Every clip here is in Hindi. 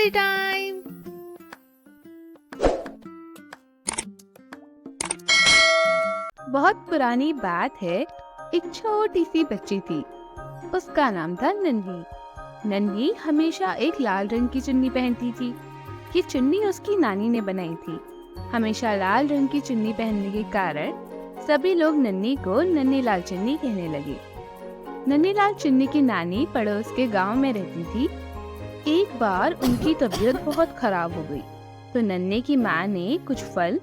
Story time. बहुत पुरानी बात है। एक छोटी सी बच्ची थी। उसका नाम था नन्ही। नन्ही हमेशा एक लाल रंग की चुन्नी पहनती थी। ये चुन्नी उसकी नानी ने बनाई थी। हमेशा लाल रंग की चुन्नी पहनने के कारण सभी लोग नन्ही को नन्ही लाल चुन्नी कहने लगे। नन्ही लाल चुन्नी की नानी पड़ोस के गांव में रहती थी। एक बार उनकी तबीयत बहुत खराब हो गई, तो नन्ही की माँ ने कुछ फल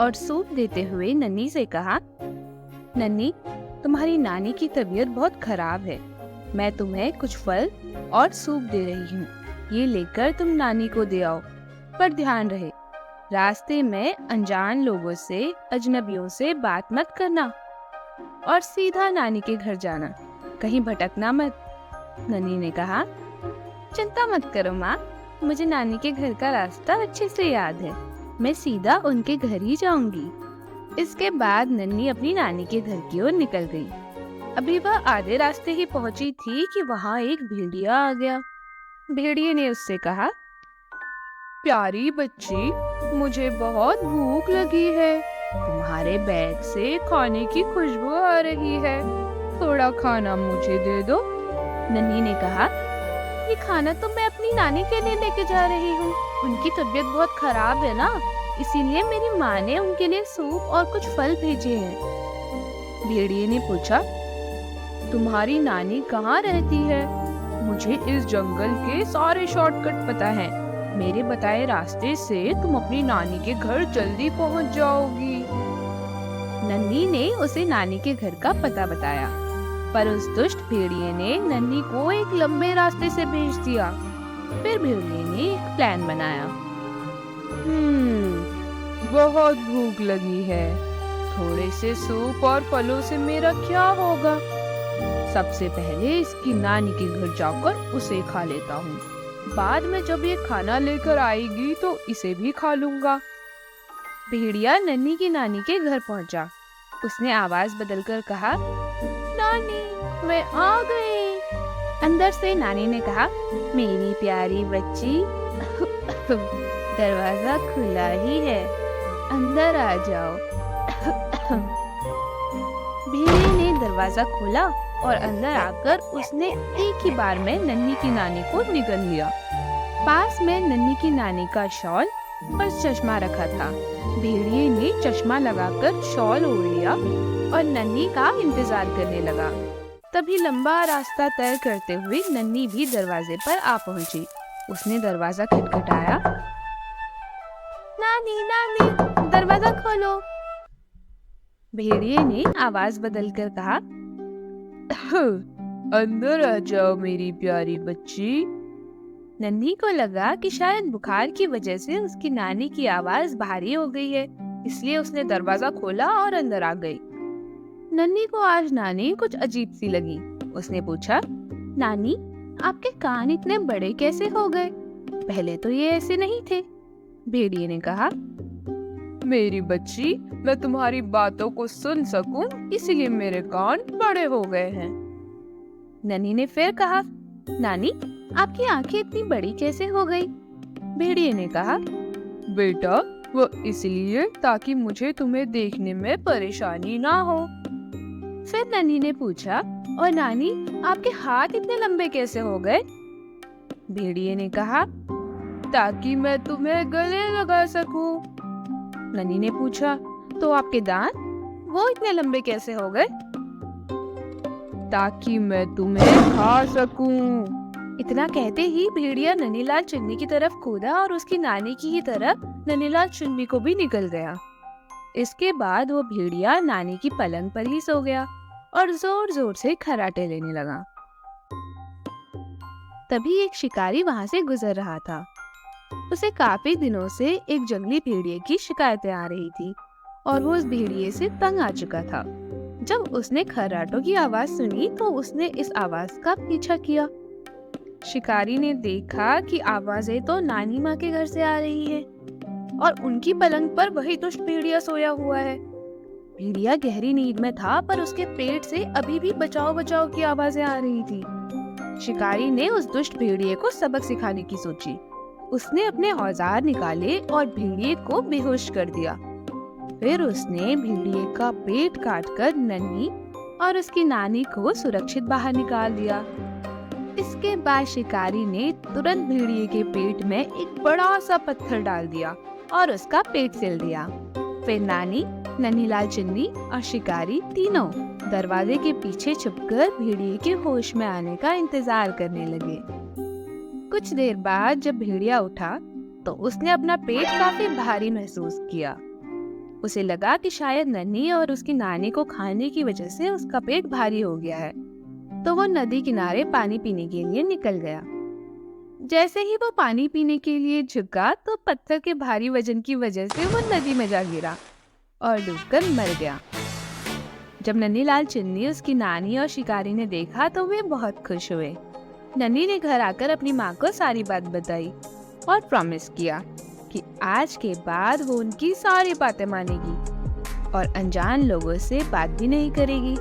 और सूप देते हुए नन्ही से कहा, नन्ही, तुम्हारी नानी की तबीयत बहुत खराब है। मैं तुम्हें कुछ फल और सूप दे रही हूँ। ये लेकर तुम नानी को दे आओ। पर ध्यान रहे, रास्ते में अनजान लोगों से, अजनबियों से बात मत करना और सीधा नानी के घर जाना। कहीं भटकना मत। नन्ही ने कहा, चिंता मत करो माँ, मुझे नानी के घर का रास्ता अच्छे से याद है। मैं सीधा उनके घर ही जाऊंगी। इसके बाद नन्ही अपनी नानी के घर की ओर निकल गई। अभी वह आधे रास्ते ही पहुंची थी कि वहाँ एक भेड़िया आ गया। भेड़िए ने उससे कहा, प्यारी बच्ची, मुझे बहुत भूख लगी है। तुम्हारे बैग से खाने की खुशबू आ रही है। थोड़ा खाना मुझे दे दो। नन्ही ने कहा, ये खाना तो मैं अपनी नानी के लिए लेके जा रही हूँ। उनकी तबीयत बहुत खराब है ना, इसीलिए मेरी माँ ने उनके लिए सूप और कुछ फल भेजे हैं। भेड़िए ने पूछा, तुम्हारी नानी कहाँ रहती है? मुझे इस जंगल के सारे शॉर्टकट पता है। मेरे बताए रास्ते से तुम अपनी नानी के घर जल्दी पहुँच जाओगी। नन्ही ने उसे नानी के घर का पता बताया, पर उस दुष्ट भेड़िए ने नन्ही को एक लंबे रास्ते से भेज दिया। फिर भेड़िए ने एक प्लान बनाया। बहुत भूख लगी है। थोड़े से सूप और फलों से मेरा क्या होगा? सबसे पहले इसकी नानी के घर जाकर उसे खा लेता हूँ। बाद में जब ये खाना लेकर आएगी तो इसे भी खा लूंगा। भेड़िया नन्ही की नानी के घर पहुँचा। उसने आवाज बदलकर कहा, नानी, मैं आ गई। अंदर से नानी ने कहा, मेरी प्यारी बच्ची, दरवाजा खुला ही है, अंदर आ जाओ। भेड़िए ने दरवाजा खोला और अंदर आकर उसने एक ही बार में नन्ही की नानी को निगल लिया। पास में नन्ही की नानी का शॉल और चश्मा रखा था। भेड़िए ने चश्मा लगाकर शॉल ओढ़ लिया और नन्ही का इंतजार करने लगा। तभी लंबा रास्ता तय करते हुए नन्ही भी दरवाजे पर आ पहुंची। उसने दरवाजा खटखटाया। नानी, नानी, दरवाजा खोलो। भेड़िए ने आवाज बदलकर कहा, अंदर आ जाओ मेरी प्यारी बच्ची। नन्ही को लगा कि शायद बुखार की वजह से उसकी नानी की आवाज भारी हो गई है, इसलिए उसने दरवाजा खोला और अंदर आ गई। नन्ही को आज नानी कुछ अजीब सी लगी। उसने पूछा, नानी, आपके कान इतने बड़े कैसे हो गए? पहले तो ये ऐसे नहीं थे। भेड़िए ने कहा, मेरी बच्ची, मैं तुम्हारी बातों को सुन सकूं, इसलिए मेरे कान बड़े हो गए हैं। नन्ही ने फिर कहा, नानी, आपकी आंखें इतनी बड़ी कैसे हो गई? भेड़िए ने कहा, बेटा, वो इसलिए ताकि मुझे तुम्हें देखने में परेशानी ना हो। फिर नन्ही ने पूछा, और नानी, आपके हाथ इतने लंबे कैसे हो गए? भेड़िए ने कहा, ताकि मैं तुम्हें गले लगा सकूं। नन्ही ने पूछा, तो आपके दांत, वो इतने लंबे कैसे हो गए? ताकि मैं तुम्हें खा सकूं। इतना कहते ही भेड़िया नन्हीलाल चुन्नी की तरफ कूदा और उसकी नानी की ही तरफ नन्हीलाल चुन्नी को भी निकल गया। इसके बाद वो भेड़िया नानी की पलंग पर ही सो गया और जोर जोर से खर्राटे लेने लगा। तभी एक शिकारी वहाँ से गुजर रहा था। उसे काफी दिनों से एक जंगली भेड़िए की शिकायतें आ रही थी और वो उस भेड़िए से तंग आ चुका था। जब उसने खर्राटों की आवाज सुनी तो उसने इस आवाज का पीछा किया। शिकारी ने देखा कि आवाजें तो नानी माँ के घर से आ रही है और उनकी पलंग पर वही दुष्ट भेड़िया सोया हुआ है। भेड़िया गहरी नींद में था, पर उसके पेट से अभी भी बचाओ बचाओ की आवाजें आ रही थी। शिकारी ने उस दुष्ट भेड़िए को सबक सिखाने की सोची। उसने अपने औजार निकाले और भेड़िए को बेहोश कर दिया। फिर उसने भेड़िए का पेट काटकर नन्ही और उसकी नानी को सुरक्षित बाहर निकाल दिया। इसके बाद शिकारी ने तुरंत भेड़िए के पेट में एक बड़ा सा पत्थर डाल दिया और उसका पेट सिल दिया। फिर नानी, नन्हीलाल चुन्नी और शिकारी तीनों दरवाजे के पीछे छुपकर भेड़िए के होश में आने का इंतजार करने लगे। कुछ देर बाद जब भेड़िया उठा तो उसने अपना पेट काफी भारी महसूस किया। उसे लगा कि शायद नन्ही और उसकी नानी को खाने की वजह से उसका पेट भारी हो गया है, तो वो नदी किनारे पानी पीने के लिए निकल गया। जैसे ही वो पानी पीने के लिए झुका तो पत्थर के भारी वजन की वजह से वो नदी में जा गिरा और डूबकर मर गया। जब नन्हीलाल चुन्नी, उसकी नानी और शिकारी ने देखा तो वे बहुत खुश हुए। नन्ही ने घर आकर अपनी माँ को सारी बात बताई और प्रॉमिस किया कि आज के बाद वो उनकी सारी बातें मानेगी और अनजान लोगों से बात भी नहीं करेगी।